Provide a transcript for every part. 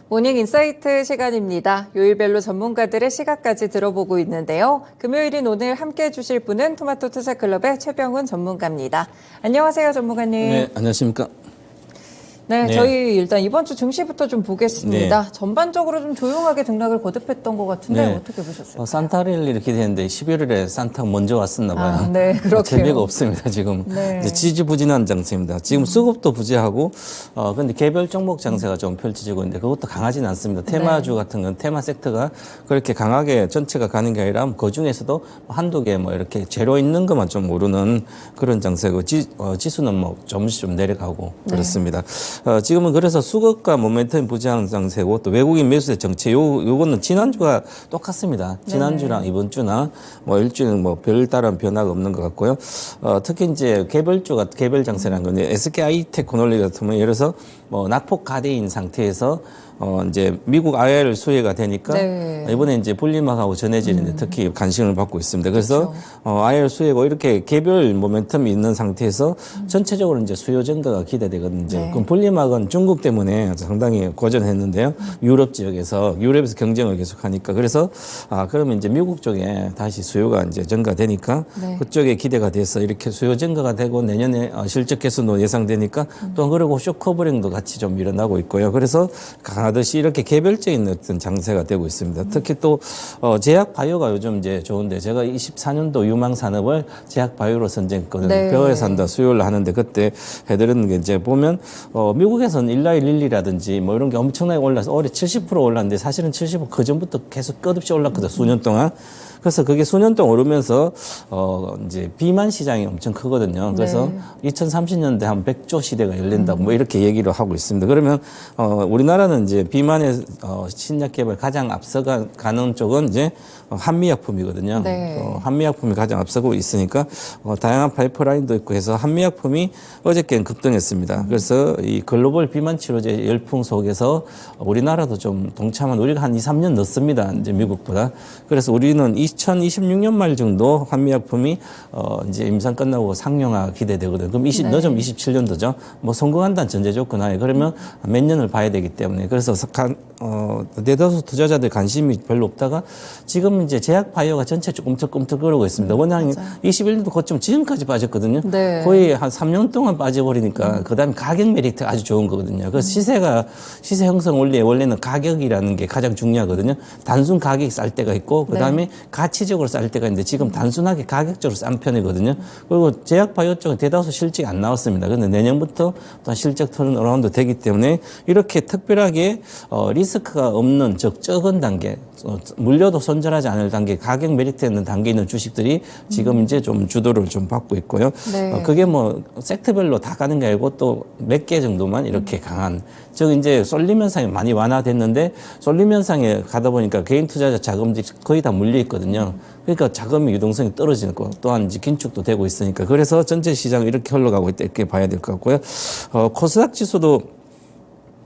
모닝 인사이트 시간입니다. 요일별로 전문가들의 시각까지 들어보고 있는데요. 금요일인 오늘 함께해 주실 분은 토마토 투자클럽의 최병훈 전문가입니다. 안녕하세요, 전문가님. 네, 안녕하십니까. 네, 네. 저희 일단 이번 주 증시부터 좀 보겠습니다. 네. 전반적으로 좀 조용하게 등락을 거듭했던 것 같은데 네. 어떻게 보셨어요? 산타를 이렇게 되는데 11월에 산타가 먼저 왔었나 봐요. 네, 그렇게요. 재미가 없습니다, 지금. 네. 이제 지지부진한 장세입니다. 지금 수급도 부재하고, 근데 개별 종목 장세가 좀 펼쳐지고 있는데 그것도 강하지는 않습니다. 테마주 같은 건 테마 섹터가 그렇게 강하게 전체가 가는 게 아니라 그 중에서도 한두 개 뭐 이렇게 재료 있는 것만 좀 오르는 그런 장세고, 지수는 뭐 조금씩 좀 내려가고 그렇습니다. 지금은 그래서 수급과 모멘텀 부재한 장세고 또 외국인 매수세 정체 요거는 지난주가 똑같습니다. 지난주랑 이번 주나 뭐 일주일은 뭐 별다른 변화가 없는 것 같고요. 특히 이제 개별 장세라는 건데 SK하이테크놀로지 같으면 예를 들어서 뭐 낙폭 가대인 상태에서 이제 미국 IR 수혜가 되니까 네. 이번에 이제 분리막하고 전해질인데 특히 관심을 받고 있습니다. 그래서 IR 수혜고 이렇게 개별 모멘텀이 있는 상태에서 전체적으로 이제 수요 증가가 기대되거든요. 네. 그럼 분리막은 중국 때문에 상당히 고전했는데요. 유럽에서 경쟁을 계속하니까 그래서 그러면 이제 미국 쪽에 다시 수요가 이제 증가되니까 네. 그쪽에 기대가 돼서 이렇게 수요 증가가 되고 내년에 실적 개선도 예상되니까 또 그리고 쇼커버링도 같이 좀 일어나고 있고요. 그래서 강하듯이 이렇게 개별적인 어떤 장세가 되고 있습니다. 특히 또 제약 바이오가 요즘 이제 좋은데 제가 24년도 유망 산업을 제약 바이오로 선정했거든요. 네. 벼에 산다 수요를 하는데 그때 해드리는 게 이제 보면 미국에서는 일라이 릴리라든지 뭐 이런 게 엄청나게 올라서 올해 70% 올랐는데 사실은 70% 그 전부터 계속 끝없이 올랐거든요. 수년 동안. 그래서 그게 수년 동안 오르면서 이제 비만 시장이 엄청 크거든요. 그래서 2030년대 한 100조 시대가 열린다 뭐 이렇게 얘기를 하고 있습니다. 그러면 우리나라는 이제 비만의 신약 개발 가장 앞서가는 쪽은 이제 한미약품이거든요. 네. 한미약품이 가장 앞서고 있으니까 다양한 파이프라인도 있고 해서 한미약품이 어저께는 급등했습니다. 그래서 이 글로벌 비만 치료제 열풍 속에서 우리나라도 좀 동참한 우리가 한 2, 3년 늦습니다. 이제 미국보다. 그래서 우리는 2026년 말 정도 한미약품이 이제 임상 끝나고 상용화 기대되거든요. 그럼 늦으면 27년도죠. 뭐 성공한다는 전제 조건 하에 그러면 몇 년을 봐야 되기 때문에 그래서 대다수 투자자들 관심이 별로 없다가 지금 이제 제약 바이오가 전체 꿈틀꿈틀거리고 있습니다. 원장이 21년도 고점 지금까지 빠졌거든요. 네. 거의 한 3년 동안 빠져버리니까 그다음에 가격 메리트가 아주 좋은 거거든요. 그래서 시세 형성 원리는 가격이라는 게 가장 중요하거든요. 단순 가격이 쌀 때가 있고 그다음에 가치적으로 쌀 때가 있는데 지금 단순하게 가격적으로 싼 편이거든요. 그리고 제약 바이오 쪽은 대다수 실적이 안 나왔습니다. 그런데 내년부터 또 실적 턴어라운드 되기 때문에 이렇게 특별하게 리스크가 없는 적은 단계, 물려도 손절하지 않을 단계, 가격 메리트 있는 단계에 있는 주식들이 지금 이제 좀 주도를 좀 받고 있고요. 네. 그게 뭐 섹터별로 다 가는 게 아니고 또 몇 개 정도만 이렇게 강한, 즉 이제 쏠림 현상이 많이 완화됐는데 쏠림 현상에 가다 보니까 개인 투자자 자금들이 거의 다 물려 있거든요. 그러니까 자금의 유동성이 떨어지는 거, 또한 이제 긴축도 되고 있으니까 그래서 전체 시장이 이렇게 흘러가고 있다 이렇게 봐야 될 것 같고요. 코스닥 지수도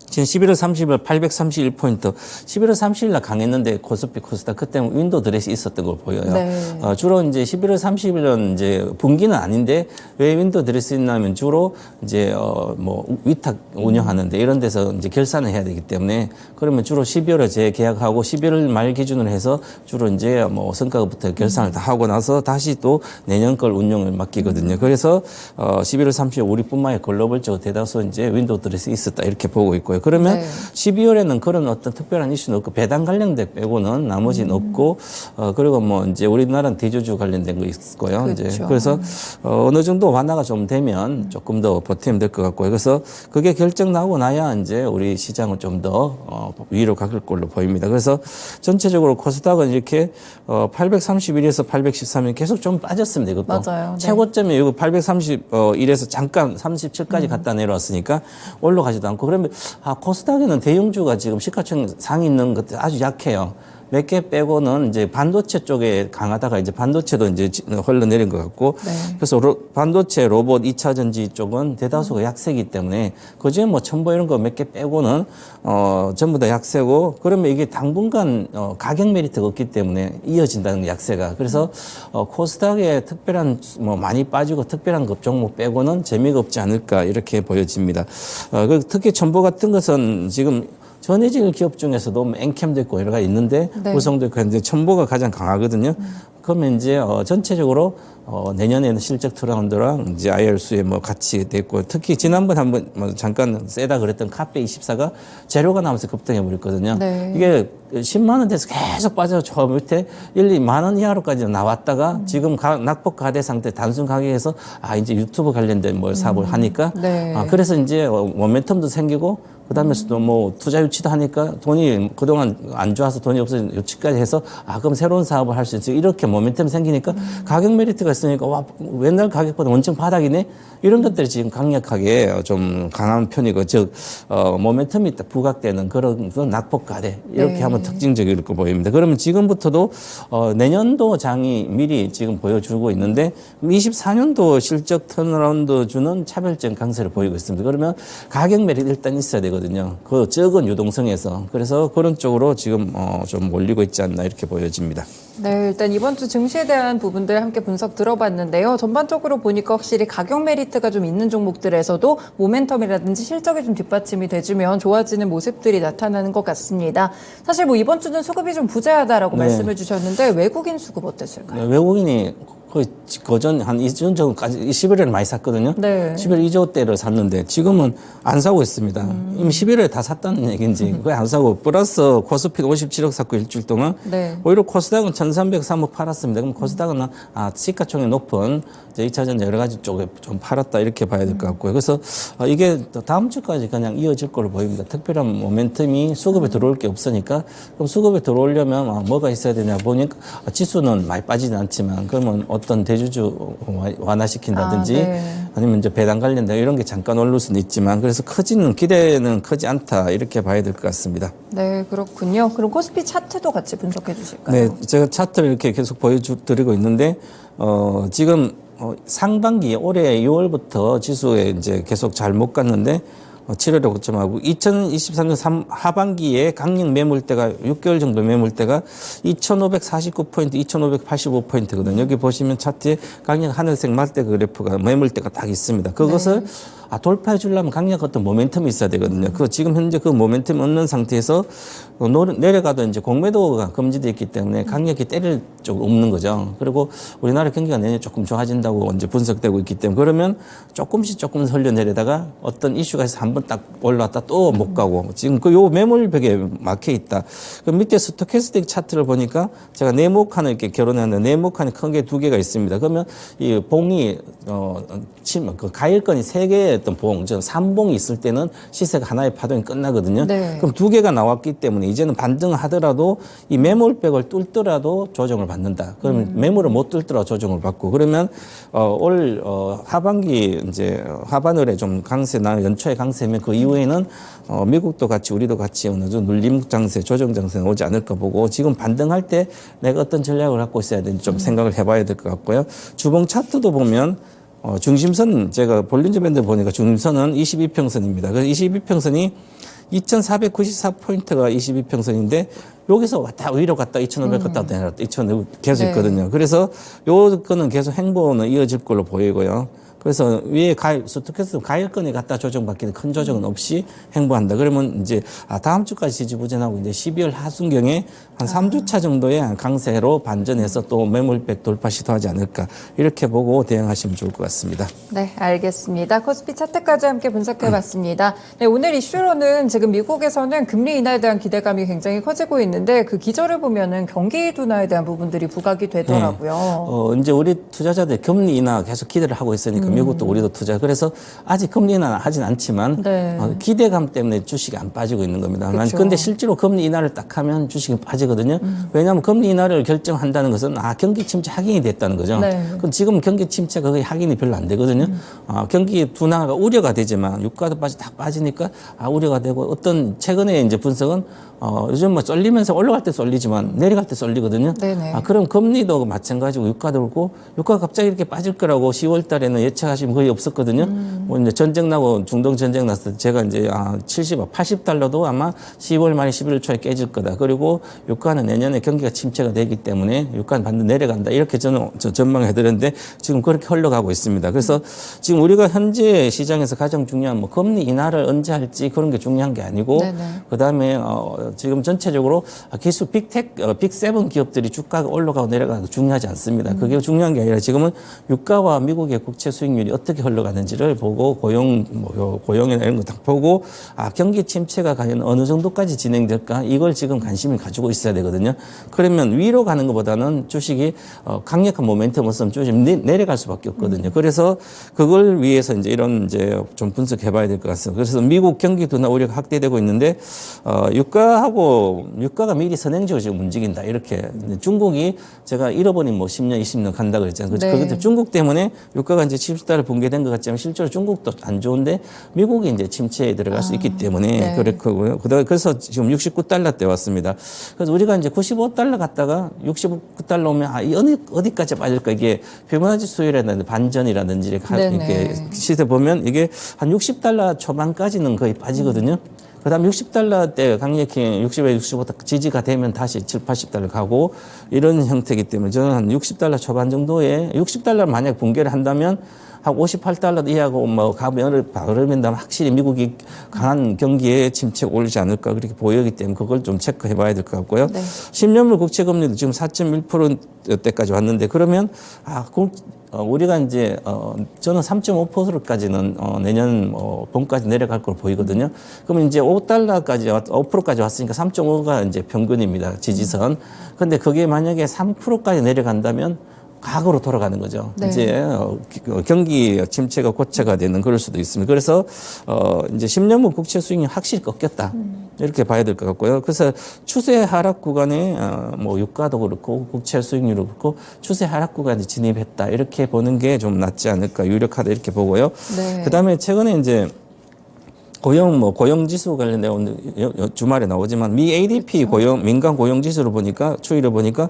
지금 11월 30일 831포인트, 11월 30일 날 강했는데 코스피 코스닥 그때 윈도우 드레스 있었던 걸 보여요. 네. 주로 이제 11월 30일은 이제 분기는 아닌데 왜 윈도우 드레스 있냐면 주로 이제 뭐 위탁 운영하는데 이런 데서 이제 결산을 해야 되기 때문에 그러면 주로 12월에 재계약하고 11월 말 기준으로 해서 주로 이제 뭐 성과부터 결산을 다 하고 나서 다시 또 내년 걸 운영을 맡기거든요. 그래서 11월 30일 우리뿐만 아니라 글로벌적으로 대다수 이제 윈도우 드레스 있었다 이렇게 보고 있고요. 그러면 12월에는 그런 어떤 특별한 이슈는 없고 배당 관련된 빼고는 나머지는 없고 그리고 뭐 이제 우리나라는 대주주 관련된 거 있고요. 그렇죠. 이제 그래서 어느 정도 완화가 좀 되면 조금 더 버티면 될 것 같고요. 그래서 그게 결정 나오고 나야 이제 우리 시장은 좀 더 위로 갈 걸로 보입니다. 그래서 전체적으로 코스닥은 이렇게 831에서 813이 계속 좀 빠졌습니다. 이것도 맞아요. 네. 최고점이 이거 831에서 잠깐 37까지 갔다 내려왔으니까 올라가지도 않고 그러면 코스닥에는 대형주가 지금 시가총상 있는 것들 아주 약해요. 몇 개 빼고는 이제 반도체 쪽에 강하다가 이제 반도체도 이제 흘러내린 것 같고 그래서 반도체, 로봇, 2차 전지 쪽은 대다수가 약세이기 때문에 그중에 뭐 첨보 이런 거 몇 개 빼고는 전부 다 약세고 그러면 이게 당분간 가격 메리트가 없기 때문에 이어진다는 약세가. 그래서 코스닥에 특별한 뭐 많이 빠지고 특별한 급 종목 빼고는 재미가 없지 않을까 이렇게 보여집니다. 특히 첨보 같은 것은 지금 전해질 기업 중에서도 앵캠도 있고 여러 가지 있는데 네. 우성도 있고 했는데 첨보가 가장 강하거든요. 그러면 이제 전체적으로 내년에는 실적 투라운드랑 이제 IR수에 뭐 같이 됐고 특히 지난번 한번 뭐 잠깐 세다 그랬던 카페 24가 재료가 나오면서 급등해 버렸거든요. 네. 이게 10만 원대에서 계속 빠져 저 밑에 1, 2만 원 이하로까지 나왔다가 지금 낙폭 가대 상태 단순 가격에서 이제 유튜브 관련된 뭘 사고 하니까 네. 그래서 이제 모멘텀도 생기고 그다음에 또 뭐 투자 유치도 하니까 돈이 그동안 안 좋아서 돈이 없어서 유치까지 해서 그럼 새로운 사업을 할 수 있지 이렇게 모멘텀 생기니까 가격 메리트가 있으니까 와 옛날 가격보다 원청 바닥이네 이런 것들이 지금 강력하게 좀 강한 편이고 즉 모멘텀이 딱 부각되는 그런 낙폭 가대 이렇게 네. 하면 특징적일 거 보입니다. 그러면 지금부터도 내년도 장이 미리 지금 보여주고 있는데 24년도 실적 턴어라운드 주는 차별적 강세를 보이고 있습니다. 그러면 가격 메리트 일단 있어야 되거든요. 그 적은 유동성에서 그래서 그런 쪽으로 지금 좀 몰리고 있지 않나 이렇게 보여집니다. 네, 일단 이번 주 증시에 대한 부분들 함께 분석 들어봤는데요. 전반적으로 보니까 확실히 가격 메리트가 좀 있는 종목들에서도 모멘텀이라든지 실적이 좀 뒷받침이 돼주면 좋아지는 모습들이 나타나는 것 같습니다. 사실 뭐 이번 주는 수급이 좀 부재하다라고 네. 말씀을 주셨는데 외국인 수급 어땠을까요? 네, 외국인이 거의 거전 한 2주 전까지 11월에 많이 샀거든요. 네. 11월 2조대를 샀는데 지금은 안 사고 있습니다. 이미 11월에 다 샀다는 얘기인지 거의 안 사고 플러스 코스피 57억 샀고 일주일 동안 네. 오히려 코스닥은 1,303억 팔았습니다. 그럼 코스닥은 시가총액 높은 이제 2차전 여러 가지 쪽에 좀 팔았다 이렇게 봐야 될 것 같고요. 그래서 이게 다음 주까지 그냥 이어질 걸로 보입니다. 특별한 모멘텀이 수급에 들어올 게 없으니까 그럼 수급에 들어오려면 뭐가 있어야 되냐 보니까 지수는 많이 빠지진 않지만 그러면 어떤 대주주 완화시킨다든지 네. 아니면 이제 배당 관련된 이런 게 잠깐 오를 수는 있지만 그래서 기대는 크지 않다 이렇게 봐야 될 것 같습니다. 네, 그렇군요. 그럼 코스피 차트도 같이 분석해 주실까요? 네, 제가 차트를 이렇게 계속 보여드리고 있는데 지금 상반기 올해 6월부터 지수에 이제 계속 잘 못 갔는데 7월에 고점하고 2023년 하반기에 강력 매물대가 6개월 정도 매물대가 2,549포인트, 2,585포인트거든요. 여기 보시면 차트에 강력 하늘색 말대 그래프가 매물대가 딱 있습니다. 그것을 돌파해 주려면 강력 어떤 모멘텀이 있어야 되거든요. 지금 현재 그 모멘텀이 없는 상태에서 내려가도 이제 공매도가 금지되어 있기 때문에 강력히 때릴 쪽 없는 거죠. 그리고 우리나라 경기가 내년에 조금 좋아진다고 이제 분석되고 있기 때문에 그러면 조금씩 흘려내려다가 어떤 이슈가 있어서 한번 딱 올라왔다 또 못 가고 지금 요 매물벽에 막혀 있다. 그 밑에 스토캐스틱 차트를 보니까 제가 네모 칸을 이렇게 결혼했는데 네모 칸이 큰 게 두 개가 있습니다. 그러면 이 봉이 그 가일권이 세 개의 어떤 봉, 즉 3봉이 있을 때는 시세가 하나의 파동이 끝나거든요. 네. 그럼 두 개가 나왔기 때문에 이제는 반등하더라도 이 매물백을 뚫더라도 조정을 받는다. 그러면 매물을 못 뚫더라도 조정을 받고 그러면 올 하반기 이제 하반월에 좀 강세나 연초에 강세면 그 이후에는 미국도 같이 우리도 같이 어느 정도 눌림 장세, 조정 장세는 오지 않을까 보고 지금 반등할 때 내가 어떤 전략을 갖고 있어야 되는지 좀 생각을 해봐야 될 것 같고요. 주봉 차트도 보면 중심선 제가 볼린저 밴드 보니까 중심선은 22평선입니다. 그래서 22평선이 2,494포인트가 22평선인데 여기서 왔다 위로 갔다 2,500 갔다 내려갔다 2,500 계속 네. 있거든요. 그래서 요거는 계속 행보는 이어질 걸로 보이고요. 그래서 위에 스토캐스틱 가일권이 갖다 조정받기는 큰 조정은 없이 행보한다. 그러면 이제 다음 주까지 지지부진하고 이제 12월 하순경에 한 3주차 정도의 강세로 반전해서 또 매물백 돌파 시도하지 않을까 이렇게 보고 대응하시면 좋을 것 같습니다. 네, 알겠습니다. 코스피 차트까지 함께 분석해봤습니다. 네, 오늘 이슈로는 지금 미국에서는 금리 인하에 대한 기대감이 굉장히 커지고 있는데 그 기조를 보면은 경기 둔화에 대한 부분들이 부각이 되더라고요. 이제 우리 투자자들 금리 인하 계속 기대를 하고 있으니까 미국도 우리도 투자. 그래서 아직 금리 인하 하진 않지만 네. 기대감 때문에 주식이 안 빠지고 있는 겁니다. 그쵸. 근데 실제로 금리 인하를 딱 하면 주식이 빠지거든요. 왜냐하면 금리 인하를 결정한다는 것은 경기 침체 확인이 됐다는 거죠. 네. 그럼 지금 경기 침체가 거의 확인이 별로 안 되거든요. 경기 둔화가 우려가 되지만 유가도 다 빠지니까 우려가 되고 어떤 최근에 이제 분석은 요즘 뭐 쫄리면 오르면서 올라갈 때 쏠리지만 내려갈 때 쏠리거든요. 네네. 그럼 금리도 마찬가지고 유가도 그렇고 유가가 갑자기 이렇게 빠질 거라고 10월 달에는 예측하시면 거의 없었거든요. 뭐 이제 전쟁 나고 중동 전쟁 났을 때 제가 이제 80달러도 아마 10월 말 11월 초에 깨질 거다. 그리고 유가는 내년에 경기가 침체가 되기 때문에 유가는 반드시 내려간다. 이렇게 저는 전망해 드렸는데 지금 그렇게 흘러가고 있습니다. 그래서 지금 우리가 현재 시장에서 가장 중요한 뭐 금리 인하를 언제 할지 그런 게 중요한 게 아니고 네네. 그다음에 지금 전체적으로 기술 빅텍 빅7 기업들이 주가가 올라가고 내려가는 거 중요하지 않습니다. 그게 중요한 게 아니라 지금은 유가와 미국의 국채 수익률이 어떻게 흘러가는지를 보고 고용이나 이런 거 다 보고 경기 침체가 과연 어느 정도까지 진행될까 이걸 지금 관심을 가지고 있어야 되거든요. 그러면 위로 가는 것보다는 주식이 강력한 모멘텀 없으면 주식이 내려갈 수밖에 없거든요. 그래서 그걸 위해서 이제 이런 이제 좀 분석해봐야 될 것 같습니다. 그래서 미국 경기 둔화 우려가 확대되고 있는데 유가가 미리 선행적으로 지금 움직인다. 이렇게 중국이 제가 잃어버린 뭐 10년, 20년 간다 그랬잖아요. 네. 그런데 중국 때문에 유가가 이제 70달러 붕괴된 것 같지만 실제로 중국도 안 좋은데 미국이 이제 침체에 들어갈 수 있기 때문에 네. 그렇고요. 그래서 지금 69달러 때 왔습니다. 그래서 우리가 이제 95달러 갔다가 69달러 오면 어디까지 빠질까 이게 피보나치 수율이라든지 반전이라든지 이렇게 시세 보면 이게 한 60달러 초반까지는 거의 빠지거든요. 그다음 60달러 때 강력히 60에 65 지지가 되면 다시 7, 80달러 가고 이런 형태이기 때문에 저는 한 60달러 초반 정도에 60달러 만약 붕괴를 한다면 한 58달러 이하고 뭐 가면 그러면 확실히 미국이 강한 경기에 침체가 올리지 않을까 그렇게 보이기 때문에 그걸 좀 체크해 봐야 될 것 같고요. 네. 10년물 국채 금리도 지금 4.1%대까지 왔는데 그러면 우리가 이제 저는 3.5%까지는 내년 봄까지 내려갈 걸 보이거든요. 그러면 이제 5달러까지 5%까지 왔으니까 3.5가 이제 평균입니다. 지지선. 근데 그게 만약에 3%까지 내려간다면 과거로 돌아가는 거죠. 네. 이제 경기 침체가 고체가 되는 그럴 수도 있습니다. 그래서 이제 10년물 국채 수익률이 확실히 꺾였다. 이렇게 봐야 될 것 같고요. 그래서 추세 하락 구간에 뭐 유가도 그렇고 국채 수익률도 그렇고 추세 하락 구간에 진입했다. 이렇게 보는 게 좀 낫지 않을까 유력하다 이렇게 보고요. 네. 그다음에 최근에 이제 고용지수 관련된 오늘 주말에 나오지만 미 ADP 민간 고용지수를 보니까 추이를 보니까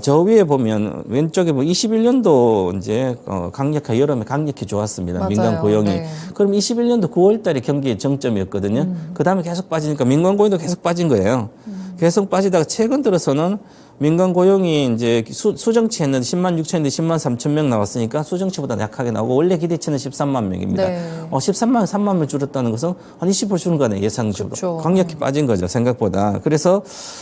저 위에 보면 왼쪽에 21년도 이제 강력한 여름에 강력히 좋았습니다. 맞아요. 민간 고용이. 네. 그럼 21년도 9월 달에 경기의 정점이었거든요. 그다음에 계속 빠지니까 민간 고용도 계속 빠진 거예요. 계속 빠지다가 최근 들어서는 민간 고용이 이제 수정치 했는데 10만 6천인데 10만 3천 명 나왔으니까 수정치보다 약하게 나오고 원래 기대치는 13만 명입니다. 네. 13만 3만 명 줄었다는 것은 한 20% 줄은 거네 예상치보다. 그렇죠. 강력히 빠진 거죠 생각보다. 그래서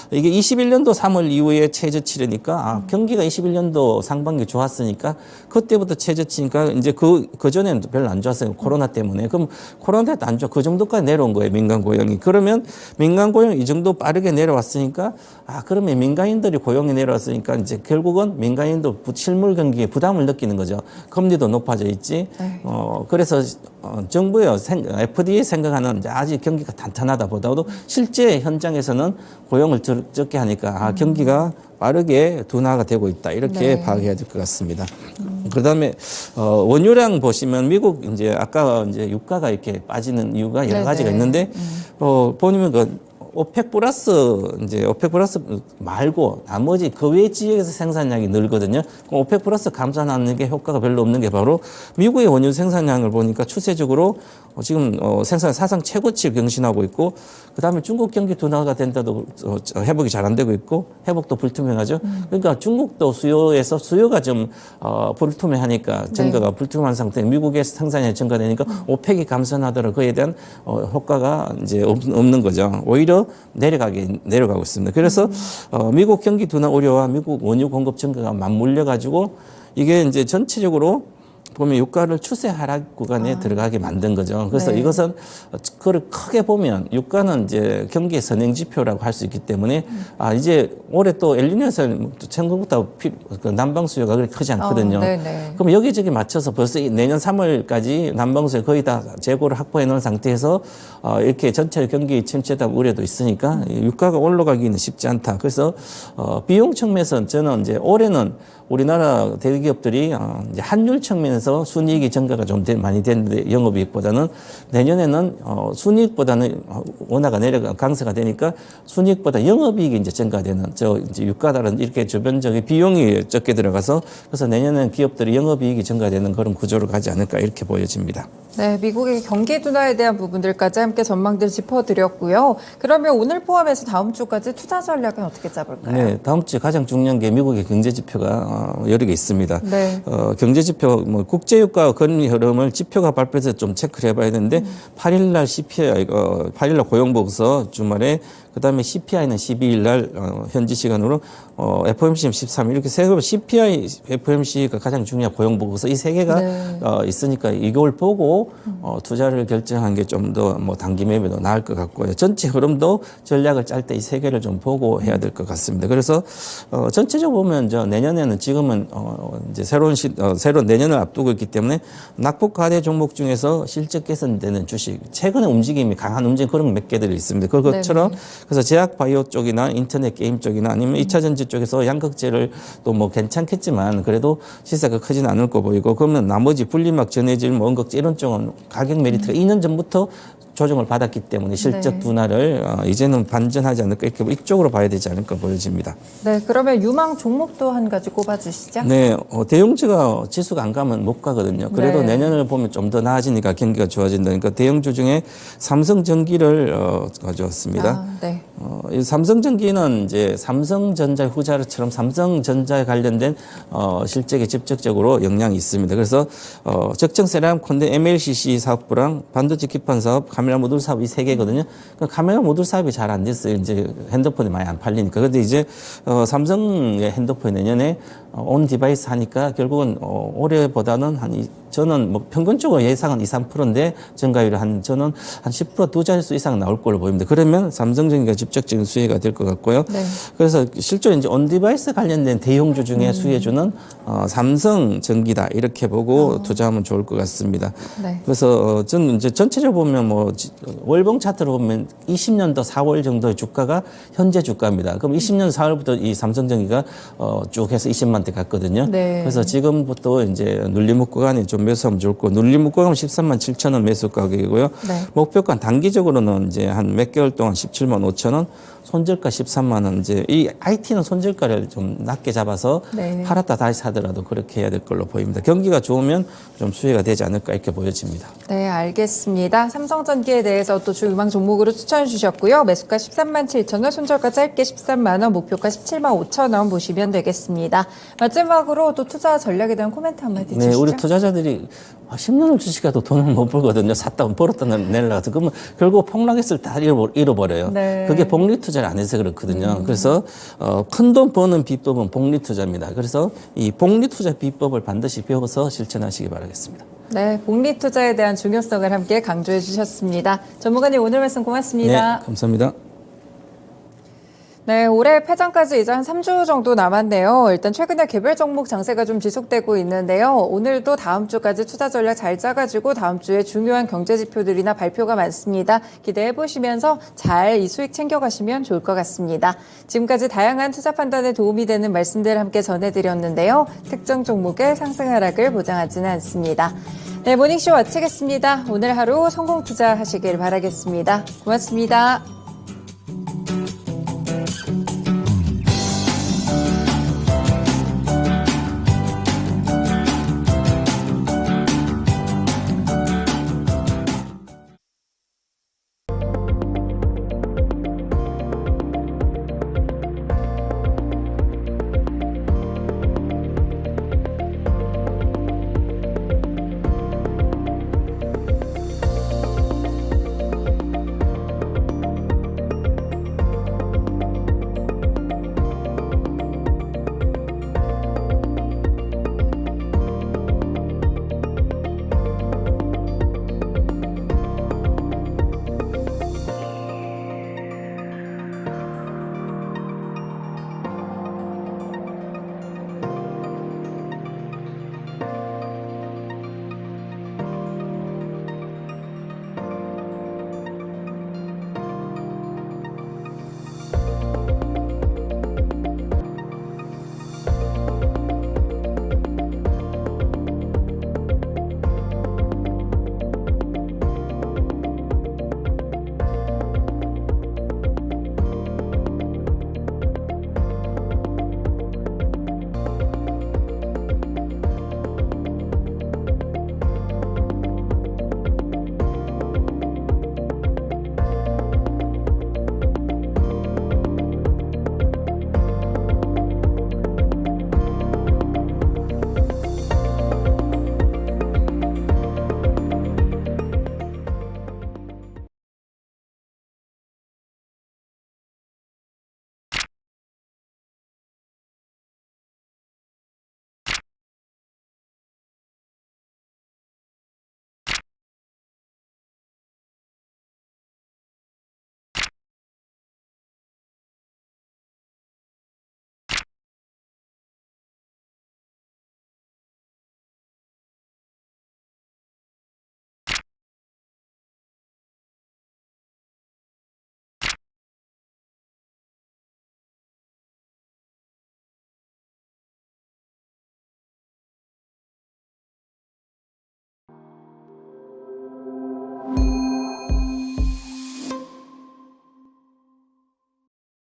이게 21년도 3월 이후에 최저치라니까 경기가 21년도 상반기 좋았으니까 그때부터 최저치니까 이제 그 전에는 별로 안 좋았어요. 코로나 때문에. 그럼 코로나 때도 안 좋아. 그 정도까지 내려온 거예요 민간 고용이. 그러면 민간 고용 이 정도 빠르게 내려왔으니까 그러면 민간인들이 고용이 내려왔으니까 이제 결국은 민간인도 실물 경기에 부담을 느끼는 거죠. 금리도 높아져 있지. 네. 그래서 정부의 FDA 생각하는 아직 경기가 탄탄하다 보다도 실제 현장에서는 고용을 적게 하니까 경기가 빠르게 둔화가 되고 있다. 이렇게 네. 파악해야 될 것 같습니다. 그다음에 원유량 보시면 미국 이제 아까 이제 유가가 이렇게 빠지는 이유가 여러 네네. 가지가 있는데 보면 오펙 플러스 말고 나머지 그 외 지역에서 생산량이 늘거든요. 그럼 오펙 플러스 감산하는 게 효과가 별로 없는 게 바로 미국의 원유 생산량을 보니까 추세적으로 지금 생산 사상 최고치를 경신하고 있고 그다음에 중국 경기 둔화가 된다도 회복이 잘 안 되고 있고 회복도 불투명하죠. 그러니까 중국도 수요가 좀 불투명하니까 증가가 불투명한 상태. 미국의 생산량이 증가되니까 오펙이 감산하더라도 그에 대한 효과가 이제 없는 거죠. 오히려 내려가고 있습니다. 그래서 미국 경기 둔화 우려와 미국 원유 공급 증가가 맞물려 가지고 이게 이제 전체적으로 보면 유가를 추세 하락 구간에 들어가게 만든 거죠. 그래서 네. 이것은 그걸 크게 보면 유가는 이제 경기의 선행 지표라고 할 수 있기 때문에 이제 올해 또 엘니뇨에서는 생각보다 난방 수요가 그렇게 크지 않거든요. 네네. 그럼 여기저기 맞춰서 벌써 내년 3월까지 난방 수요 거의 다 재고를 확보해 놓은 상태에서 이렇게 전체 경기 침체다 우려도 있으니까 유가가 올라가기는 쉽지 않다. 그래서 비용 측면에서 저는 이제 올해는 우리나라 대기업들이 이제 환율 측면에서 하면서 순이익이 증가가 좀 많이 됐는데 영업이익보다는 내년에는 순이익보다는 원화가 강세가 되니까 순이익보다 영업이익이 이제 증가되는 이제 유가다른 이렇게 주변적인 비용이 적게 들어가서 그래서 내년에는 기업들이 영업이익이 증가되는 그런 구조로 가지 않을까 이렇게 보여집니다. 네, 미국의 경기 둔화에 대한 부분들까지 함께 전망들 짚어드렸고요. 그러면 오늘 포함해서 다음 주까지 투자 전략은 어떻게 잡을까요? 네, 다음 주에 가장 중요한 게 미국의 경제 지표가 여러 개 있습니다. 네. 경제 지표, 뭐 국제유가 금리 흐름을 지표가 발표해서 좀 체크를 해봐야 되는데 8일날 CPI, 8일날 고용보고서 주말에 그다음에 CPI는 12일날 현지 시간으로 FOMC는 13일 이렇게 세 개 CPI, FOMC가 가장 중요한 고용보고서 이 세 개가 네. 있으니까 이걸 보고 투자를 결정한 게 좀 더 뭐 단기 매매도 나을 것 같고요. 전체 흐름도 전략을 짤 때 이 세 개를 좀 보고 해야 될 것 같습니다. 그래서 전체적으로 보면 내년에는 지금은 이제 새로운 내년을 앞두고 있기 때문에 낙폭 과대 종목 중에서 실적 개선되는 주식 최근에 움직임이 강한 움직임 그런 몇 개들이 있습니다. 그것처럼 그래서 제약 바이오 쪽이나 인터넷 게임 쪽이나 아니면 2차 전지 쪽에서 양극재를 또 뭐 괜찮겠지만 그래도 시세가 크지는 않을 거 보이고 그러면 나머지 분리막 전해질 뭐 원극재 이런 쪽은 가격 메리트가 2년 전부터 조정을 받았기 때문에 실적 둔화를 이제는 반전하지 않을까 이렇게 이쪽으로 봐야 되지 않을까 보여집니다. 네, 그러면 유망 종목도 한 가지 꼽아주시죠. 네, 대형주가 지수가 안 가면 못 가거든요. 그래도 네. 내년을 보면 좀 더 나아지니까 경기가 좋아진다니까 대형주 중에 삼성전기를 가져왔습니다. 아, 네. 이 삼성전기는 이제 삼성전자 후자처럼 삼성전자에 관련된 실적에 직접적으로 영향이 있습니다. 그래서 적정 세람 콘덴 MLCC 사업부랑 반도체 기판 사업, 카메라 모듈 사업 이 세 개거든요. 그러니까 카메라 모듈 사업이 잘 안 됐어요. 이제 핸드폰이 많이 안 팔리니까. 근데 이제 삼성의 핸드폰이 내년에 온 디바이스 하니까 결국은 올해보다는 저는 뭐 평균적으로 예상은 2, 3%인데 증가율이 저는 한 10% 두 자릿수 이상 나올 걸로 보입니다. 그러면 삼성전기가 직접적인 수혜가 될 것 같고요. 네. 그래서 실제로 이제 온 디바이스 관련된 대형주 중에 수혜주는 삼성전기다 이렇게 보고 투자하면 좋을 것 같습니다. 네. 그래서 저는 이제 전체적으로 보면 뭐 월봉 차트로 보면 20년도 4월 정도의 주가가 현재 주가입니다. 그럼 20년 4월부터 이 삼성전기가 쭉 해서 20만 대 갔거든요. 네. 그래서 지금부터 이제 눌림목 구간이 좀 매수하면 좋을 거고 눌림목 구간 13만 7천 원 매수 가격이고요. 네. 목표가 단기적으로는 이제 한 몇 개월 동안 17만 5천 원, 손절가 13만 원. 이제 이 IT는 손절가를 좀 낮게 잡아서 네. 팔았다 다시 사더라도 그렇게 해야 될 걸로 보입니다. 경기가 좋으면 좀 수혜가 되지 않을까 이렇게 보여집니다. 네, 알겠습니다. 삼성전기에 대해서 또 주유망 종목으로 추천해 주셨고요. 매수가 13만 7천 원, 손절가 짧게 13만 원, 목표가 17만 5천 원 보시면 되겠습니다. 마지막으로 또 투자 전략에 대한 코멘트 한마디 주시죠. 네, 우리 투자자들이 10년을 주식해도 돈을 못 벌거든요. 샀다가 벌었다 내려가서. 그러면 결국 폭락했을 때 다 잃어버려요. 네. 그게 복리 투자를 안 해서 그렇거든요. 그래서 큰 돈 버는 비법은 복리 투자입니다. 그래서 이 복리 투자 비법을 반드시 배워서 실천하시기 바라겠습니다. 네, 복리 투자에 대한 중요성을 함께 강조해 주셨습니다. 전문가님 오늘 말씀 고맙습니다. 네, 감사합니다. 네, 올해 폐장까지 이제 한 3주 정도 남았네요. 일단 최근에 개별 종목 장세가 좀 지속되고 있는데요. 오늘도 다음 주까지 투자 전략 잘 짜가지고 다음 주에 중요한 경제 지표들이나 발표가 많습니다. 기대해 보시면서 잘 이 수익 챙겨가시면 좋을 것 같습니다. 지금까지 다양한 투자 판단에 도움이 되는 말씀들 함께 전해드렸는데요. 특정 종목의 상승 하락을 보장하지는 않습니다. 네, 모닝쇼 마치겠습니다. 오늘 하루 성공 투자하시길 바라겠습니다. 고맙습니다.